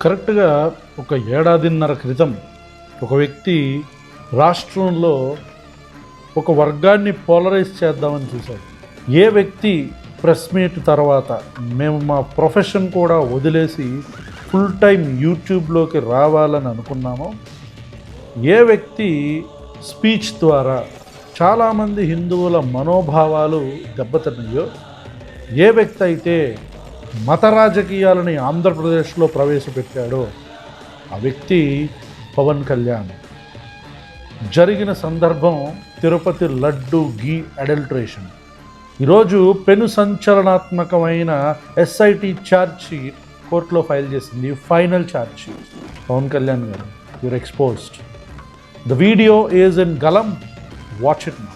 కరెక్ట్గా ఒక ఏడాదిన్నర క్రితం ఒక వ్యక్తి రాష్ట్రంలో ఒక వర్గాన్ని పోలరైజ్ చేద్దామని చూశాడు. ఏ వ్యక్తి ప్రెస్ మీట్ తర్వాత మేము మా ప్రొఫెషన్ కూడా వదిలేసి ఫుల్ టైం యూట్యూబ్లోకి రావాలని అనుకున్నామో, ఏ వ్యక్తి స్పీచ్ ద్వారా చాలామంది హిందువుల మనోభావాలు దెబ్బతిన్నాయో, ఏ వ్యక్తి అయితే మత రాజకీయాలని ఆంధ్రప్రదేశ్లో ప్రవేశపెట్టాడో ఆ వ్యక్తి పవన్ కళ్యాణ్. జరిగిన సందర్భం తిరుపతి లడ్డు గీ అడల్ట్రేషన్. ఈరోజు పెను సంచలనాత్మకమైన ఎస్ఐటి ఛార్జ్ షీట్ కోర్టులో ఫైల్ చేసింది. Final charge sheet. Pawan Kalyan గారు, you're exposed. The video is in Galam. Watch it now.